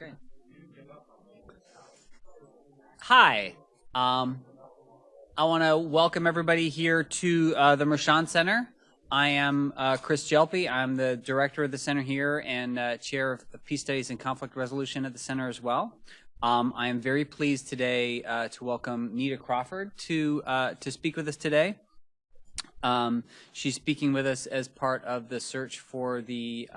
great. Hi. I want to welcome everybody here to the Mershon Center. I am Chris Jelpy. I'm the director of the center here and chair of Peace Studies and Conflict Resolution at the center as well. I am very pleased today to welcome Neta Crawford to speak with us today. She's speaking with us as part of the search for the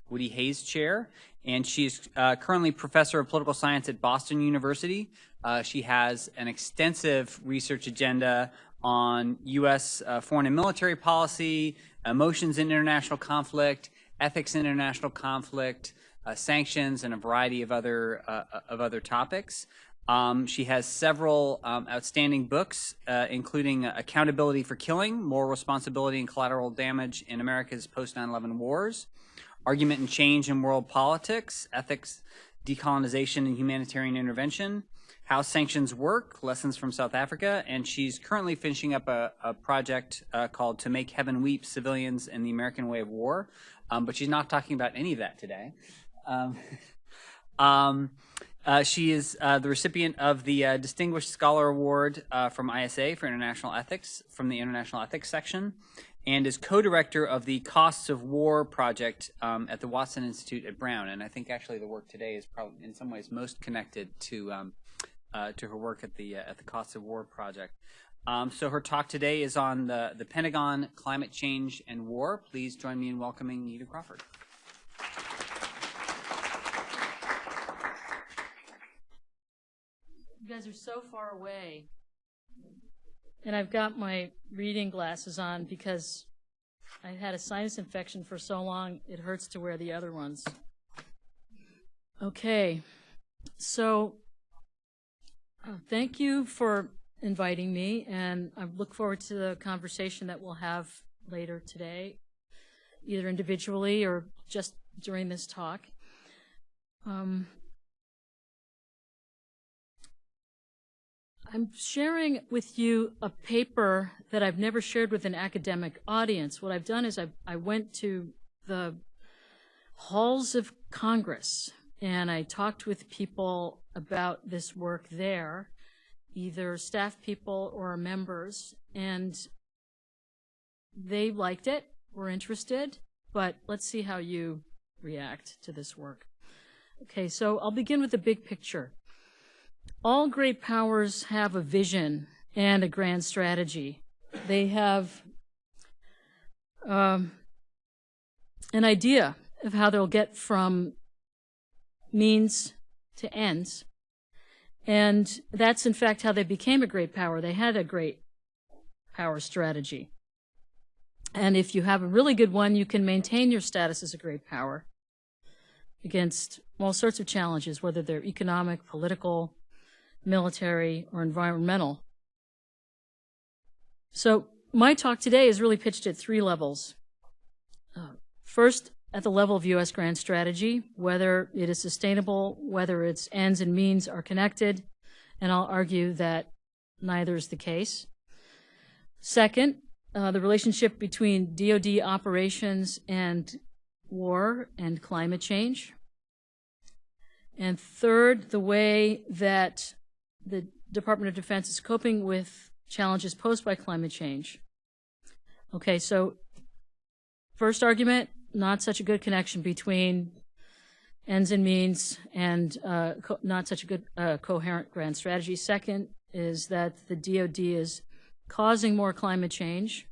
Woody Hayes Chair, and she's currently professor of political science at Boston University. She has an extensive research agenda on U.S. Foreign and military policy, emotions in international conflict, ethics in international conflict, sanctions, and a variety of other topics. She has several outstanding books, including Accountability for Killing, Moral Responsibility and Collateral Damage in America's Post 9/11 Wars, Argument and Change in World Politics, Ethics, Decolonization and Humanitarian Intervention, How Sanctions Work, Lessons from South Africa, and she's currently finishing up a project called To Make Heaven Weep, Civilians and the American Way of War, but she's not talking about any of that today. She is the recipient of the Distinguished Scholar Award from ISA for International Ethics from the International Ethics section, and is co-director of the Costs of War project at the Watson Institute at Brown. And I think actually the work today is probably in some ways most connected to her work at the Costs of War project. So her talk today is on the Pentagon, climate change, and war. Please join me in welcoming Neta Crawford. You guys are so far away. And I've got my reading glasses on because I had a sinus infection for so long, it hurts to wear the other ones. Okay, so thank you for inviting me, and I look forward to the conversation that we'll have later today, either individually or just during this talk. I'm sharing with you a paper that I've never shared with an academic audience. What I've done is I went to the halls of Congress and I talked with people about this work there, either staff people or members, and they liked it, were interested, but let's see how you react to this work. Okay, so I'll begin with the big picture. All great powers have a vision and a grand strategy. They have an idea of how they'll get from means to ends. And that's, in fact, how they became a great power. They had a great power strategy. And if you have a really good one, you can maintain your status as a great power against all sorts of challenges, whether they're economic, political, military, or environmental. So my talk today is really pitched at three levels. First, at the level of U.S. grand strategy, whether it is sustainable, whether its ends and means are connected, and I'll argue that neither is the case. Second, the relationship between DoD operations and war and climate change. And third, the way that the Department of Defense is coping with challenges posed by climate change. Okay, so first argument, not such a good connection between ends and means and not such a good coherent grand strategy. Second is that the DoD is causing more climate change.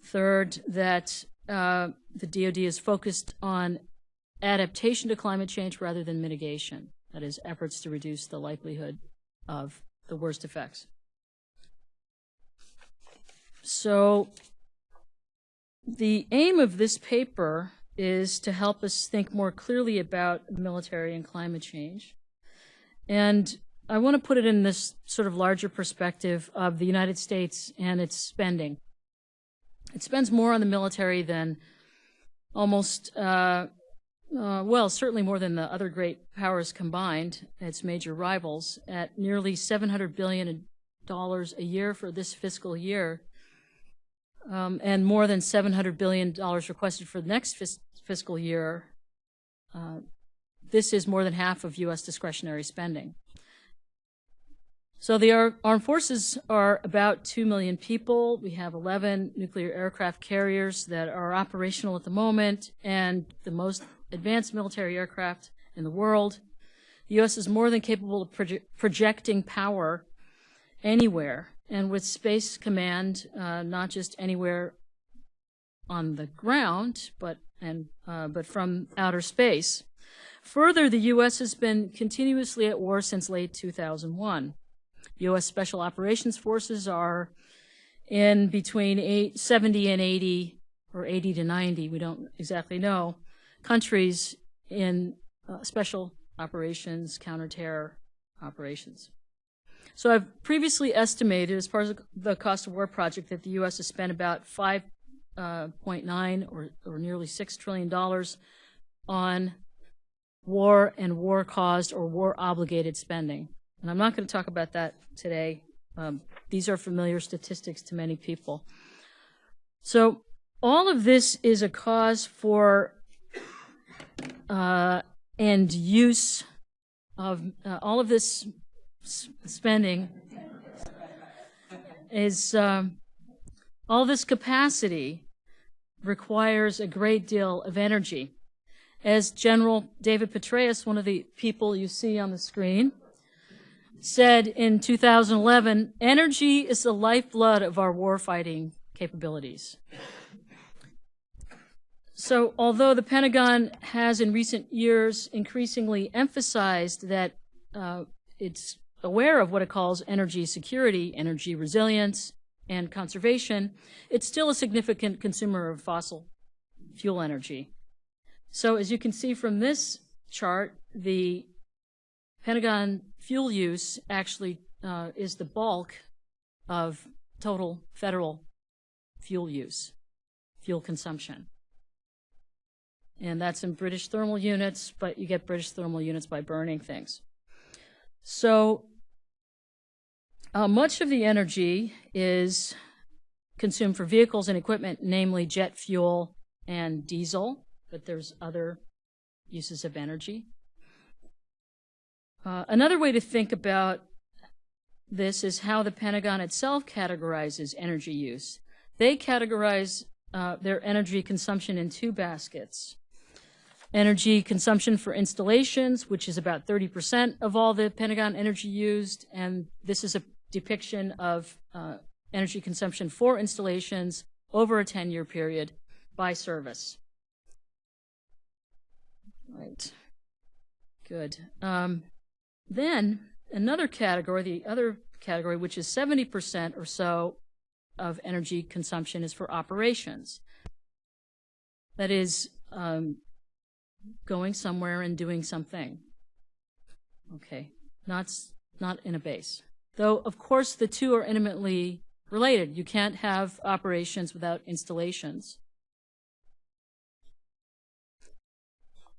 Third, that the DoD is focused on adaptation to climate change rather than mitigation. That is, efforts to reduce the likelihood of the worst effects. So the aim of this paper is to help us think more clearly about military and climate change. And I want to put it in this sort of larger perspective of the United States and its spending. It spends more on the military than almost well, certainly more than the other great powers combined, its major rivals, at nearly $700 billion a year for this fiscal year, and more than $700 billion requested for the next fiscal year. this is more than half of U.S. discretionary spending. So the armed forces are about 2 million people. We have 11 nuclear aircraft carriers that are operational at the moment, and the most advanced military aircraft in the world. The U.S. is more than capable of projecting power anywhere, and with Space Command, not just anywhere on the ground, but from outer space. Further, the U.S. has been continuously at war since late 2001. U.S. Special Operations Forces are in between 70 and 80, or 80 to 90, we don't exactly know, countries in special operations, counterterror operations. So I've previously estimated, as part of the Cost of War project, that the U.S. has spent about $5.9 or nearly $6 trillion on war and war-caused or war-obligated spending. And I'm not going to talk about that today. These are familiar statistics to many people. So all of this is a cause for and use of all of this spending is all this capacity requires a great deal of energy. As General David Petraeus, one of the people you see on the screen, said in 2011, energy is the lifeblood of our warfighting capabilities. So although the Pentagon has in recent years increasingly emphasized that it's aware of what it calls energy security, energy resilience, and conservation, it's still a significant consumer of fossil fuel energy. So as you can see from this chart, the Pentagon fuel use actually is the bulk of total federal fuel use, fuel consumption. And that's in British thermal units, but you get British thermal units by burning things. So much of the energy is consumed for vehicles and equipment, namely jet fuel and diesel, but there's other uses of energy. Another way to think about this is how the Pentagon itself categorizes energy use. They categorize their energy consumption in two baskets. Energy consumption for installations, which is about 30% of all the Pentagon energy used, and this is a depiction of energy consumption for installations over a 10-year period by service. Right. Good. Then another category, the other category, which is 70% or so of energy consumption, is for operations. That is going somewhere and doing something. Okay, not in a base. Though, of course, the two are intimately related. You can't have operations without installations.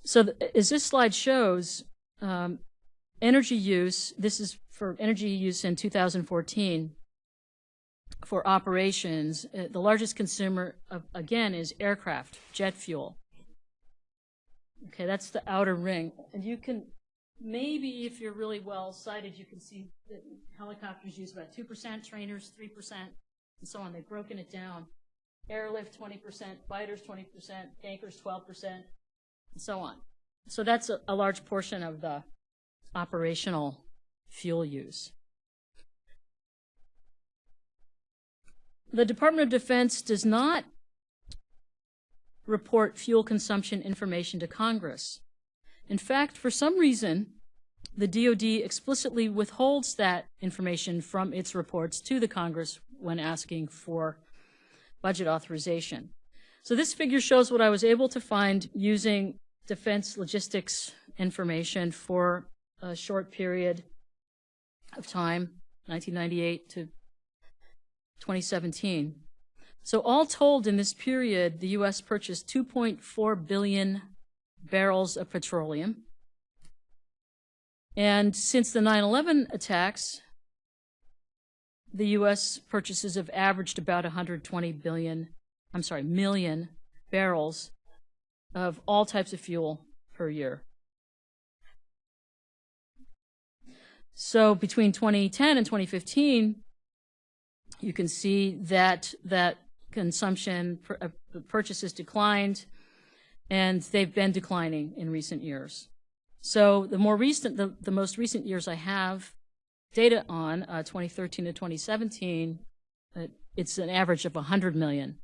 So as this slide shows, energy use, this is for energy use in 2014 for operations. The largest consumer, again, is aircraft, jet fuel. Okay, that's the outer ring. And you can, maybe if you're really well sighted, you can see that helicopters use about 2%, trainers 3%, and so on. They've broken it down. Airlift 20%, fighters 20%, tankers 12%, and so on. So that's a large portion of the operational fuel use. The Department of Defense does not report fuel consumption information to Congress. In fact, for some reason, the DoD explicitly withholds that information from its reports to the Congress when asking for budget authorization. So this figure shows what I was able to find using defense logistics information for a short period of time, 1998 to 2017. So all told, in this period, the U.S. purchased 2.4 billion barrels of petroleum. And since the 9/11 attacks, the U.S. purchases have averaged about 120 million barrels of all types of fuel per year. So between 2010 and 2015, you can see that consumption purchases declined, and they've been declining in recent years. So the most recent years I have data on, 2013 to 2017, it's an average of 100 million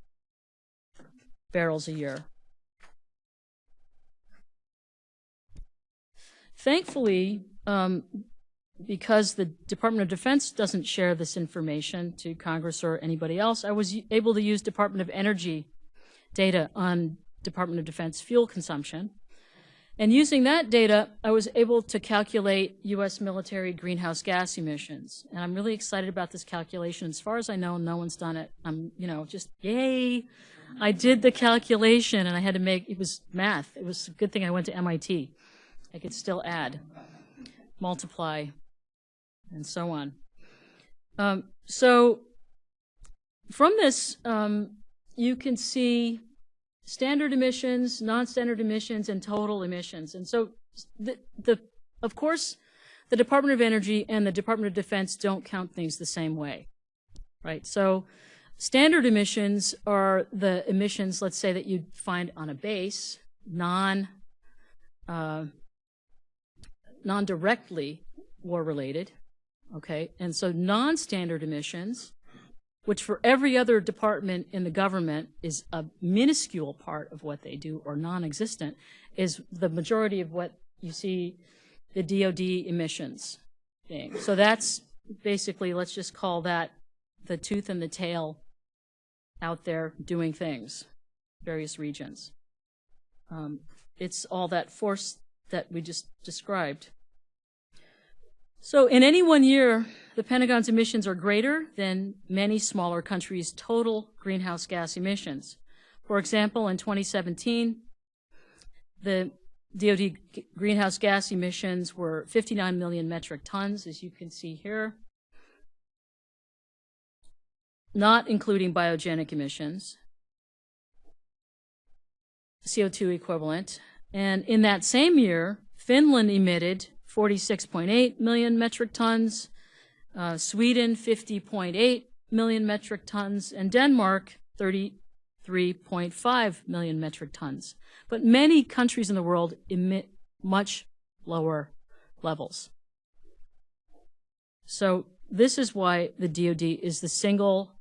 barrels a year. Thankfully, because the Department of Defense doesn't share this information to Congress or anybody else, I was able to use Department of Energy data on Department of Defense fuel consumption. And using that data, I was able to calculate U.S. military greenhouse gas emissions. And I'm really excited about this calculation. As far as I know, no one's done it. I'm, just yay. I did the calculation, and I had to it was math. It was a good thing I went to MIT. I could still add, multiply, and so on. So from this, you can see standard emissions, non-standard emissions, and total emissions. And so, of course, the Department of Energy and the Department of Defense don't count things the same way, right? So standard emissions are the emissions, let's say, that you'd find on a base, non-directly war-related, okay? And so non-standard emissions, which for every other department in the government is a minuscule part of what they do or non-existent, is the majority of what you see the DoD emissions being. So that's basically, let's just call that the tooth and the tail out there doing things, various regions. It's all that force that we just described. So in any one year, the Pentagon's emissions are greater than many smaller countries' total greenhouse gas emissions. For example, in 2017, the DoD greenhouse gas emissions were 59 million metric tons, as you can see here, not including biogenic emissions, CO2 equivalent. And in that same year, Finland emitted 46.8 million metric tons, Sweden 50.8 million metric tons, and Denmark 33.5 million metric tons. But many countries in the world emit much lower levels. So this is why the DoD is the single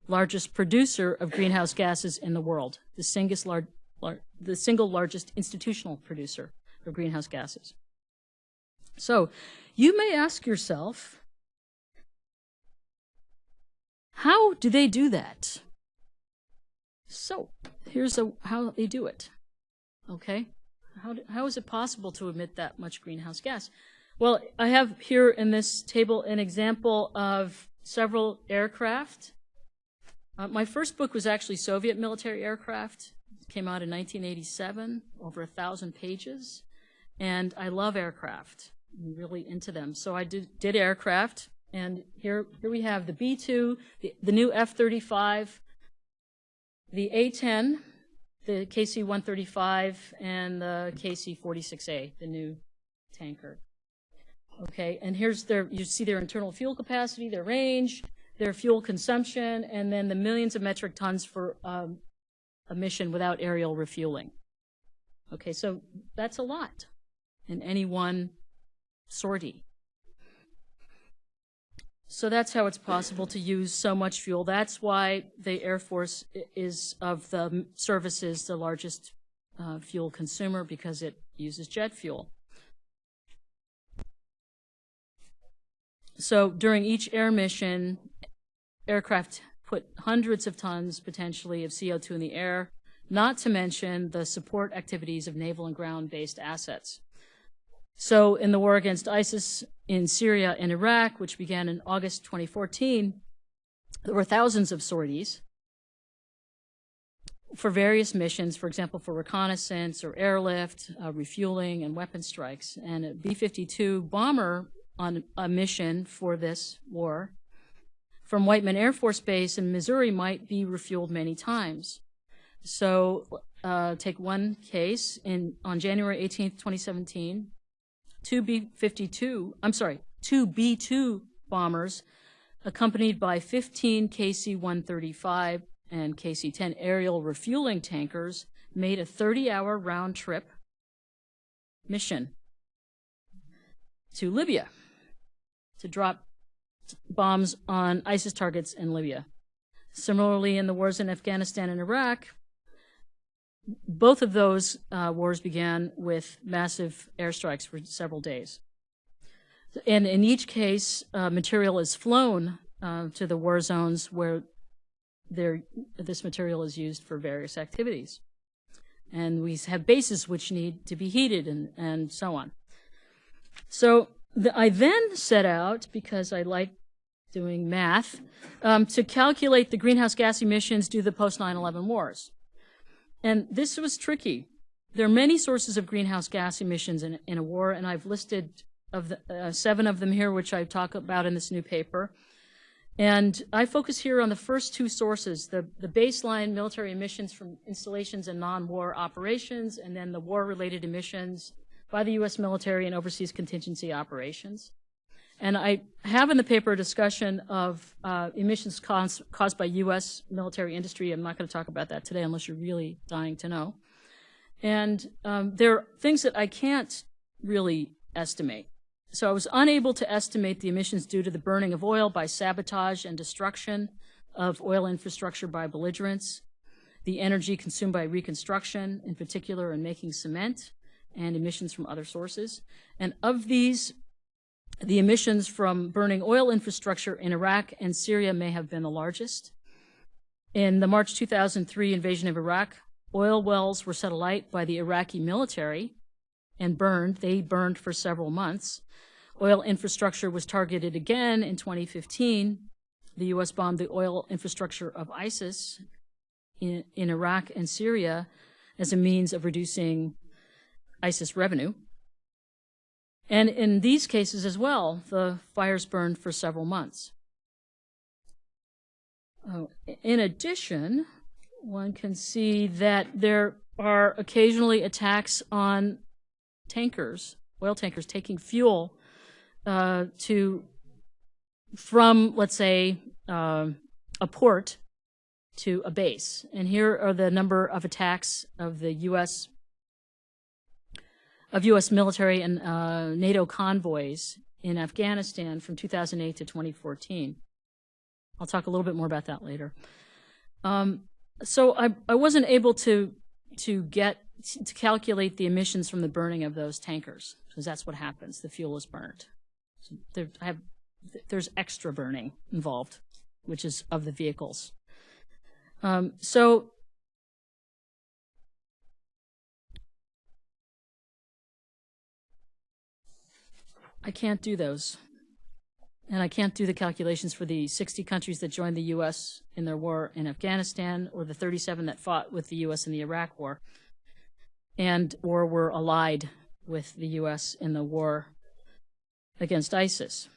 largest producer of greenhouse gases in the world, the single largest institutional producer of greenhouse gases. So you may ask yourself, how do they do that? So here's how they do it, okay? How is it possible to emit that much greenhouse gas? Well, I have here in this table an example of several aircraft. My first book was actually Soviet military aircraft. It came out in 1987, over 1,000 pages. And I love aircraft. I'm really into them. So I did aircraft. And here we have the B-2, the new F-35, the A-10, the KC-135, and the KC-46A, the new tanker. Okay, and here's you see their internal fuel capacity, their range, their fuel consumption, and then the millions of metric tons for emission without aerial refueling. Okay, so that's a lot in any one sortie. So that's how it's possible to use so much fuel. That's why the Air Force is, of the services, the largest fuel consumer, because it uses jet fuel. So during each air mission, aircraft put hundreds of tons, potentially, of CO2 in the air, not to mention the support activities of naval and ground-based assets. So in the war against ISIS in Syria and Iraq, which began in August 2014, there were thousands of sorties for various missions, for example, for reconnaissance or airlift, refueling, and weapon strikes. And a B-52 bomber on a mission for this war from Whiteman Air Force Base in Missouri might be refueled many times. So take one case. On January 18th, 2017, two B-52, two B-2 bombers accompanied by 15 KC-135 and KC-10 aerial refueling tankers made a 30-hour round-trip mission to Libya to drop bombs on ISIS targets in Libya. Similarly, in the wars in Afghanistan and Iraq, both of those wars began with massive airstrikes for several days. And in each case, material is flown to the war zones where this material is used for various activities. And we have bases which need to be heated and so on. So I then set out, because I like doing math, to calculate the greenhouse gas emissions due to the post-9/11 wars. And this was tricky. There are many sources of greenhouse gas emissions in a war, and I've listed 7 of them here, which I talk about in this new paper. And I focus here on the first 2 sources, the baseline military emissions from installations and non-war operations, and then the war-related emissions by the U.S. military and overseas contingency operations. And I have in the paper a discussion of emissions caused by U.S. military industry. I'm not going to talk about that today unless you're really dying to know. And there are things that I can't really estimate. So I was unable to estimate the emissions due to the burning of oil by sabotage and destruction of oil infrastructure by belligerents, the energy consumed by reconstruction, in particular in making cement, and emissions from other sources. And of these, the emissions from burning oil infrastructure in Iraq and Syria may have been the largest. In the March 2003 invasion of Iraq, oil wells were set alight by the Iraqi military and burned. They burned for several months. Oil infrastructure was targeted again in 2015. The U.S. bombed the oil infrastructure of ISIS in Iraq and Syria as a means of reducing ISIS revenue. And in these cases as well, the fires burned for several months. In addition, one can see that there are occasionally attacks on tankers, oil tankers, taking fuel from, let's say, a port to a base. And here are the number of attacks of the U.S. military and NATO convoys in Afghanistan from 2008 to 2014. I'll talk a little bit more about that later. So I wasn't able to calculate the emissions from the burning of those tankers, because that's what happens. The fuel is burnt. So there's extra burning involved, which is of the vehicles. So I can't do those. And I can't do the calculations for the 60 countries that joined the U.S. in their war in Afghanistan, or the 37 that fought with the U.S. in the Iraq war, or were allied with the U.S. in the war against ISIS.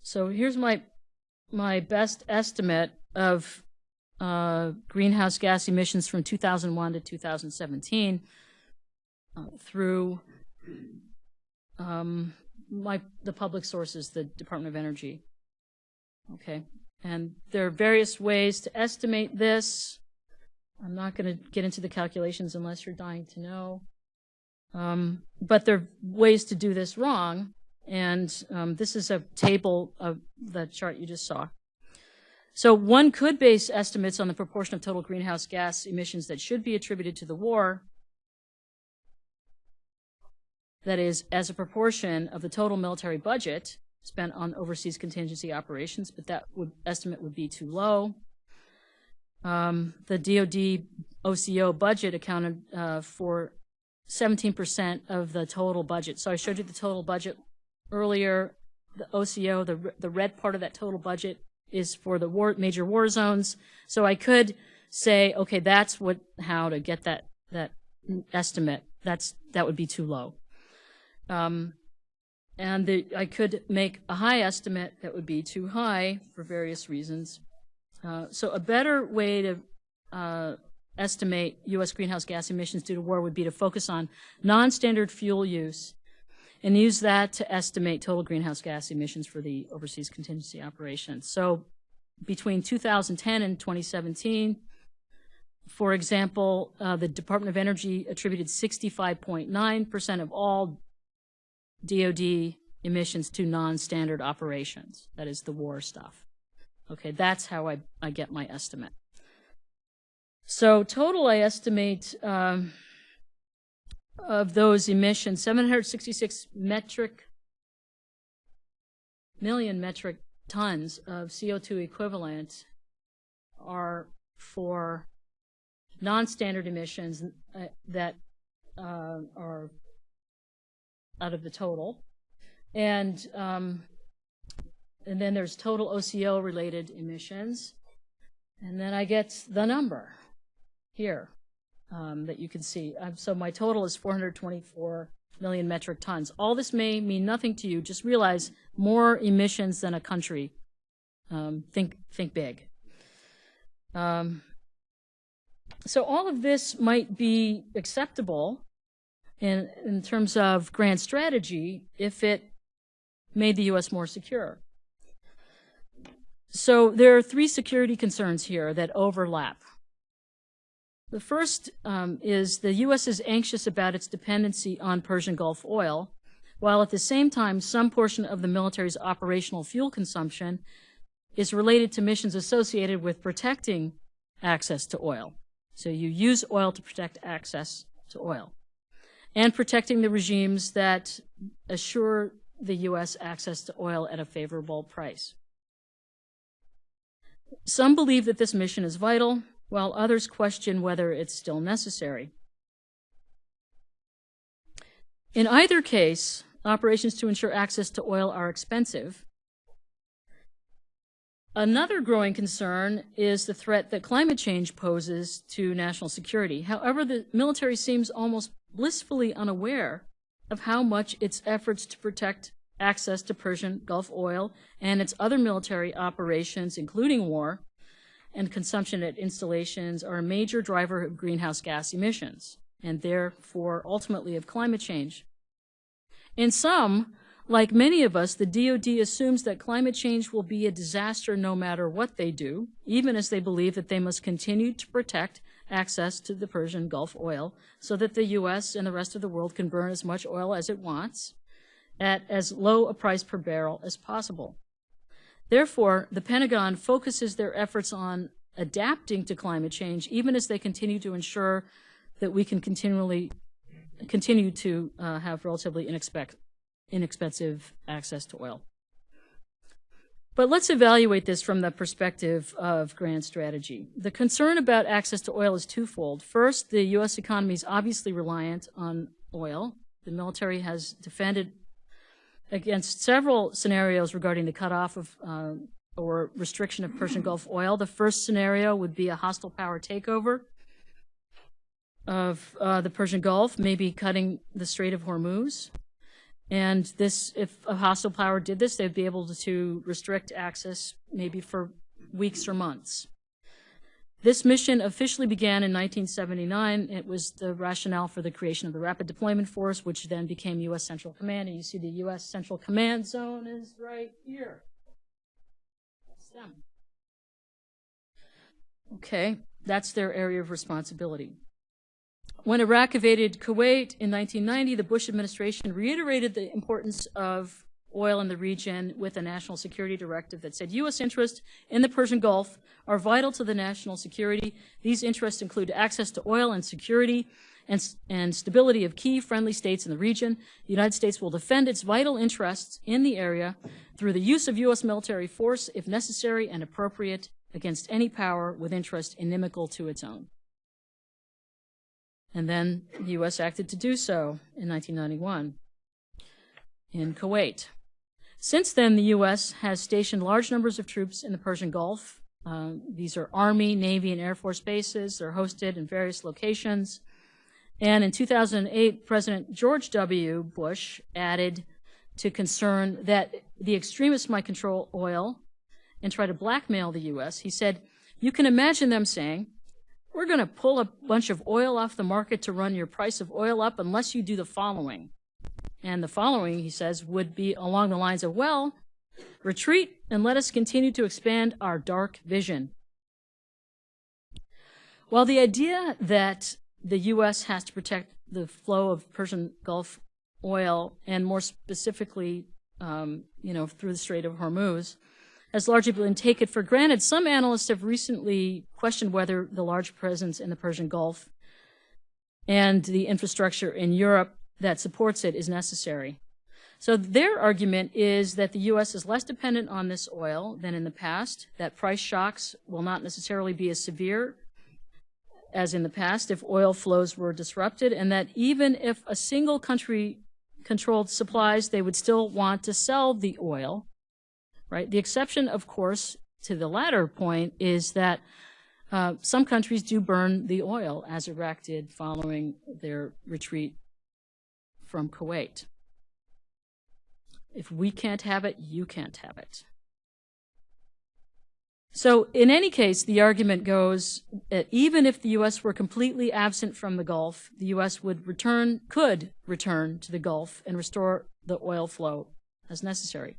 So here's my best estimate of greenhouse gas emissions from 2001 to 2017 through the public sources, the Department of Energy. Okay, and there are various ways to estimate this. I'm not going to get into the calculations unless you're dying to know. But there are ways to do this wrong, and this is a table of the chart you just saw. So one could base estimates on the proportion of total greenhouse gas emissions that should be attributed to the war, that is, as a proportion of the total military budget spent on overseas contingency operations, but that estimate would be too low. The DoD OCO budget accounted for 17% of the total budget. So I showed you the total budget earlier. The OCO, the red part of that total budget, is for the major war zones. So I could say, okay, that's how to get that estimate. That would be too low. I could make a high estimate that would be too high for various reasons. So a better way to estimate U.S. greenhouse gas emissions due to war would be to focus on non-standard fuel use and use that to estimate total greenhouse gas emissions for the overseas contingency operations. So between 2010 and 2017, for example, the Department of Energy attributed 65.9% of all DoD emissions to non-standard operations. That is the war stuff. Okay, that's how I get my estimate. So total, I estimate of those emissions, 766 million metric tons of CO2 equivalent are for non-standard emissions that are out of the total. And then there's total OCO-related emissions. And then I get the number here that you can see. So my total is 424 million metric tons. All this may mean nothing to you. Just realize more emissions than a country. Think big. So all of this might be acceptable in terms of grand strategy if it made the U.S. more secure. So there are three security concerns here that overlap. The first is the U.S. is anxious about its dependency on Persian Gulf oil, while at the same time some portion of the military's operational fuel consumption is related to missions associated with protecting access to oil. So you use oil to protect access to oil, and protecting the regimes that assure the U.S. access to oil at a favorable price. Some believe that this mission is vital, while others question whether it's still necessary. In either case, operations to ensure access to oil are expensive. Another growing concern is the threat that climate change poses to national security. However, the military seems almost blissfully unaware of how much its efforts to protect access to Persian Gulf oil and its other military operations, including war and consumption at installations, are a major driver of greenhouse gas emissions, and therefore ultimately of climate change. In sum, like many of us, the DoD assumes that climate change will be a disaster no matter what they do, even as they believe that they must continue to protect access to the Persian Gulf oil so that the U.S. and the rest of the world can burn as much oil as it wants at as low a price per barrel as possible. Therefore, the Pentagon focuses their efforts on adapting to climate change, even as they continue to ensure that we can continue to have relatively inexpensive access to oil. But let's evaluate this from the perspective of grand strategy. The concern about access to oil is twofold. First, the U.S. economy is obviously reliant on oil. The military has defended against several scenarios regarding the cutoff of or restriction of Persian Gulf oil. The first scenario would be a hostile power takeover of the Persian Gulf, maybe cutting the Strait of Hormuz. And this, if a hostile power did this, they'd be able to restrict access maybe for weeks or months. This mission officially began in 1979. It was the rationale for the creation of the Rapid Deployment Force, which then became U.S. Central Command. And you see the U.S. Central Command zone is right here. That's them. Okay, that's their area of responsibility. When Iraq invaded Kuwait in 1990, the Bush administration reiterated the importance of oil in the region with a national security directive that said U.S. interests in the Persian Gulf are vital to the national security. These interests include access to oil and security and stability of key friendly states in the region. The United States will defend its vital interests in the area through the use of U.S. military force, if necessary and appropriate, against any power with interest inimical to its own. And then the U.S. acted to do so in 1991 in Kuwait. Since then, the U.S. has stationed large numbers of troops in the Persian Gulf. These are Army, Navy, and Air Force bases. They're hosted in various locations. And in 2008, President George W. Bush added to concern that the extremists might control oil and try to blackmail the U.S. He said, "You can imagine them saying, we're going to pull a bunch of oil off the market to run your price of oil up unless you do the following. And the following, he says, would be along the lines of, well, retreat and let us continue to expand our dark vision. While the idea that the U.S. has to protect the flow of Persian Gulf oil, and more specifically, through the Strait of Hormuz, has largely been taken for granted, some analysts have recently questioned whether the large presence in the Persian Gulf and the infrastructure in Europe that supports it is necessary. So their argument is that the U.S. is less dependent on this oil than in the past, that price shocks will not necessarily be as severe as in the past if oil flows were disrupted, and that even if a single country controlled supplies, they would still want to sell the oil, right? The exception, of course, to the latter point is that some countries do burn the oil, as Iraq did following their retreat from Kuwait. If we can't have it, you can't have it. So in any case, the argument goes that even if the U.S. were completely absent from the Gulf, the U.S. could return to the Gulf and restore the oil flow as necessary.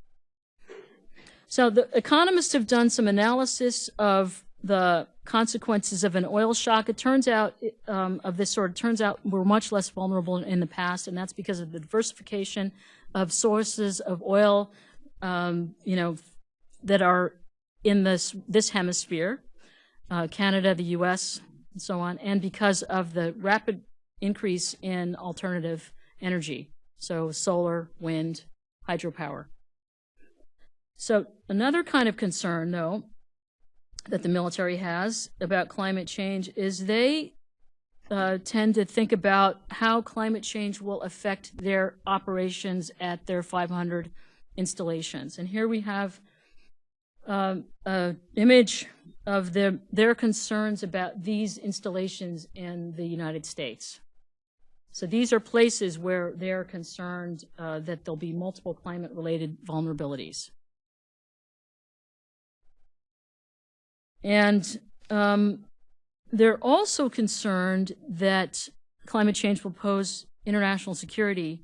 So the economists have done some analysis of the consequences of an oil shock. It turns out, of this sort, it turns out we're much less vulnerable in the past, and that's because of the diversification of sources of oil, that are in this hemisphere, Canada, the U.S., and so on, and because of the rapid increase in alternative energy, so solar, wind, hydropower. So another kind of concern, though, that the military has about climate change is they tend to think about how climate change will affect their operations at their 500 installations. And here we have an image of their concerns about these installations in the United States. So these are places where they're concerned that there'll be multiple climate-related vulnerabilities. And they're also concerned that climate change will pose international security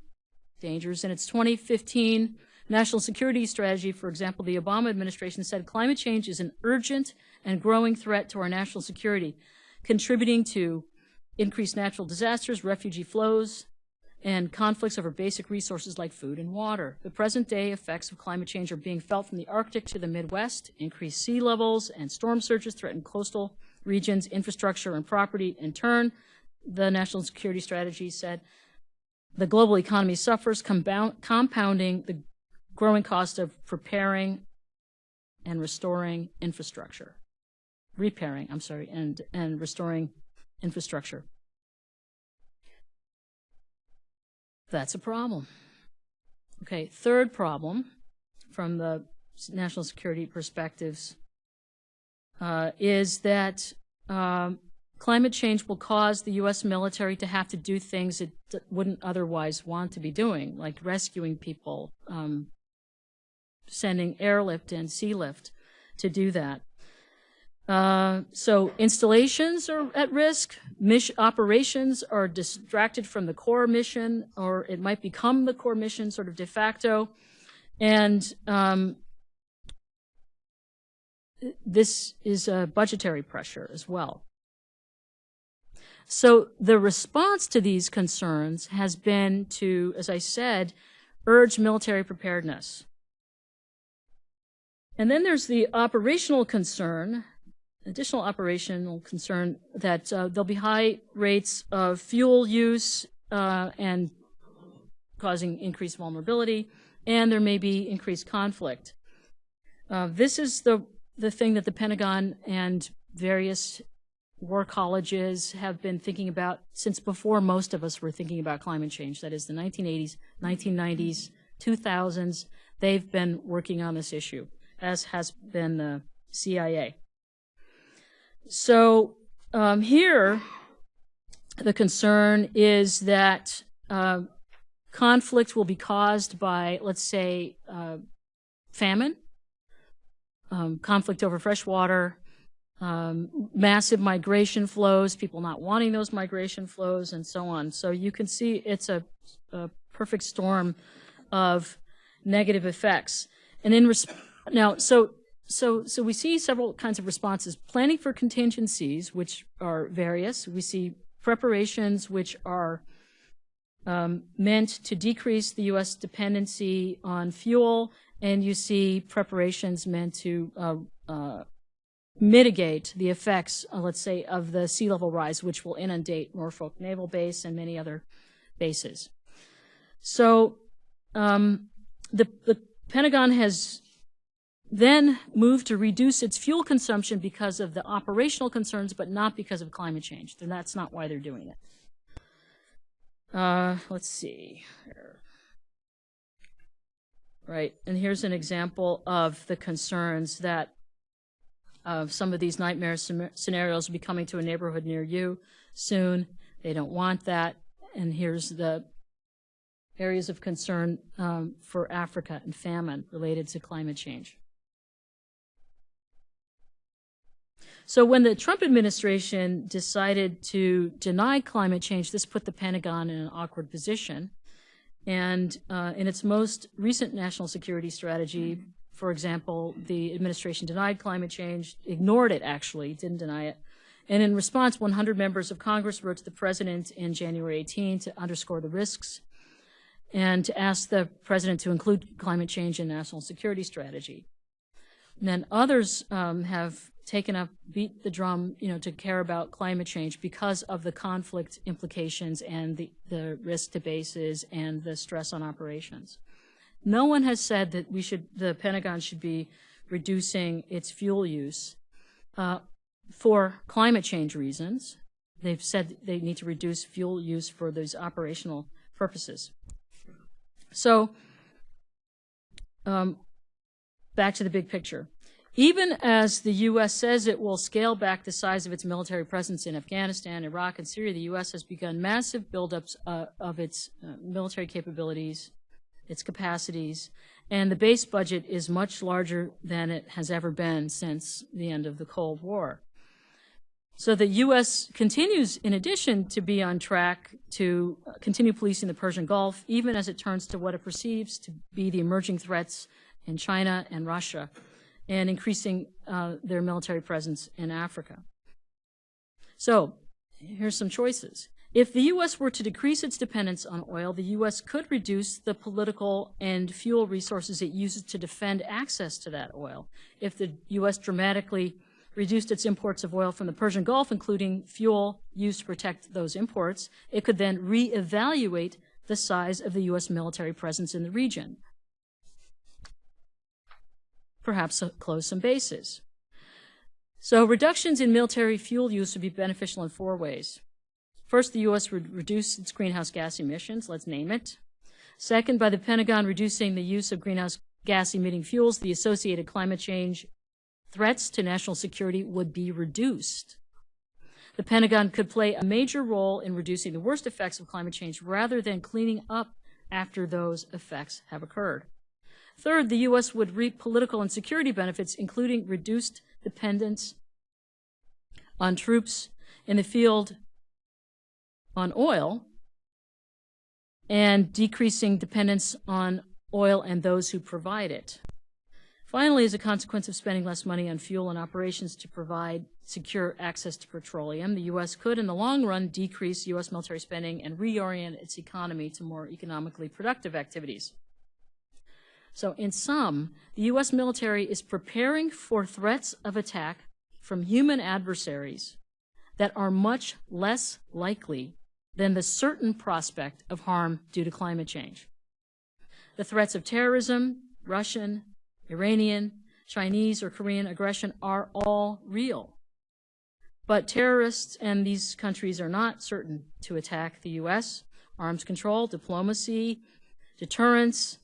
dangers. In its 2015 national security strategy, for example, the Obama administration said climate change is an urgent and growing threat to our national security, contributing to increased natural disasters, refugee flows, and conflicts over basic resources like food and water. The present-day effects of climate change are being felt from the Arctic to the Midwest. Increased sea levels and storm surges threaten coastal regions, infrastructure, and property. In turn, the national security strategy said the global economy suffers, compounding the growing cost of preparing and restoring infrastructure. And restoring infrastructure. That's a problem. Okay, third problem from the national security perspectives is that climate change will cause the U.S. military to have to do things it wouldn't otherwise want to be doing, like rescuing people, sending airlift and sea lift to do that. So installations are at risk, operations are distracted from the core mission, or it might become the core mission sort of de facto, and this is a budgetary pressure as well. So the response to these concerns has been to, as I said, urge military preparedness. And then there's the operational concern, additional operational concern that there'll be high rates of fuel use and causing increased vulnerability, and there may be increased conflict. This is the thing that the Pentagon and various war colleges have been thinking about since before most of us were thinking about climate change. That is the 1980s, 1990s, 2000s. They've been working on this issue, as has been the CIA. So here, the concern is that conflict will be caused by, let's say, famine, conflict over fresh water, massive migration flows, people not wanting those migration flows, and so on. So you can see it's a perfect storm of negative effects. And so we see several kinds of responses. Planning for contingencies, which are various. We see preparations, which are meant to decrease the U.S. dependency on fuel, and you see preparations meant to mitigate the effects, let's say, of the sea level rise, which will inundate Norfolk Naval Base and many other bases. So the Pentagon has then moved to reduce its fuel consumption because of the operational concerns, but not because of climate change. And that's not why they're doing it. Let's see. Right, and here's an example of the concerns that some of these nightmare scenarios will be coming to a neighborhood near you soon. They don't want that. And here's the areas of concern for Africa and famine related to climate change. So when the Trump administration decided to deny climate change, this put the Pentagon in an awkward position. And in its most recent national security strategy, for example, the administration denied climate change, ignored it actually, didn't deny it. And in response, 100 members of Congress wrote to the president in January 18 to underscore the risks and to ask the president to include climate change in national security strategy. And then others have taken up, beat the drum, to care about climate change because of the conflict implications and the risk to bases and the stress on operations. No one has said that the Pentagon should be reducing its fuel use for climate change reasons. They've said they need to reduce fuel use for those operational purposes. So, back to the big picture. Even as the U.S. says it will scale back the size of its military presence in Afghanistan, Iraq, and Syria, the U.S. has begun massive buildups of its military capabilities, its capacities, and the base budget is much larger than it has ever been since the end of the Cold War. So the U.S. continues, in addition, to be on track to continue policing the Persian Gulf, even as it turns to what it perceives to be the emerging threats in China and Russia, and increasing their military presence in Africa. So here's some choices. If the U.S. were to decrease its dependence on oil, the U.S. could reduce the political and fuel resources it uses to defend access to that oil. If the U.S. dramatically reduced its imports of oil from the Persian Gulf, including fuel used to protect those imports, it could then reevaluate the size of the U.S. military presence in the region. Perhaps close some bases. So reductions in military fuel use would be beneficial in 4 ways. First, the U.S. would reduce its greenhouse gas emissions, let's name it. Second, by the Pentagon reducing the use of greenhouse gas emitting fuels, the associated climate change threats to national security would be reduced. The Pentagon could play a major role in reducing the worst effects of climate change rather than cleaning up after those effects have occurred. Third, the U.S. would reap political and security benefits, including reduced dependence on troops in the field on oil and decreasing dependence on oil and those who provide it. Finally, as a consequence of spending less money on fuel and operations to provide secure access to petroleum, the U.S. could, in the long run, decrease U.S. military spending and reorient its economy to more economically productive activities. So in sum, the U.S. military is preparing for threats of attack from human adversaries that are much less likely than the certain prospect of harm due to climate change. The threats of terrorism, Russian, Iranian, Chinese, or Korean aggression are all real. But terrorists and these countries are not certain to attack the U.S. Arms control, diplomacy, deterrence,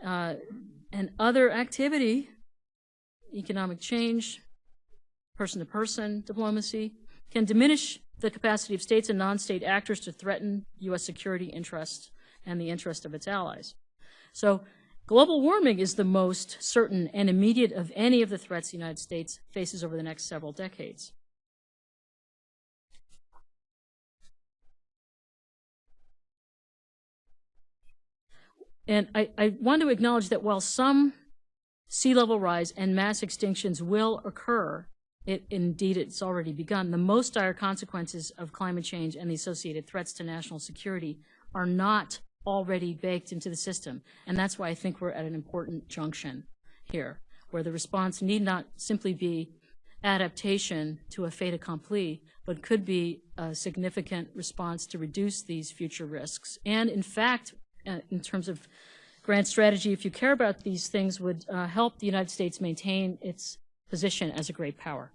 and other activity, economic change, person-to-person diplomacy, can diminish the capacity of states and non-state actors to threaten U.S. security interests and the interest of its allies. So global warming is the most certain and immediate of any of the threats the United States faces over the next several decades. And I want to acknowledge that while some sea level rise and mass extinctions will occur, indeed it's already begun, the most dire consequences of climate change and the associated threats to national security are not already baked into the system. And that's why I think we're at an important junction here, where the response need not simply be adaptation to a fait accompli, but could be a significant response to reduce these future risks. And in fact, in terms of grand strategy, if you care about these things, would help the United States maintain its position as a great power.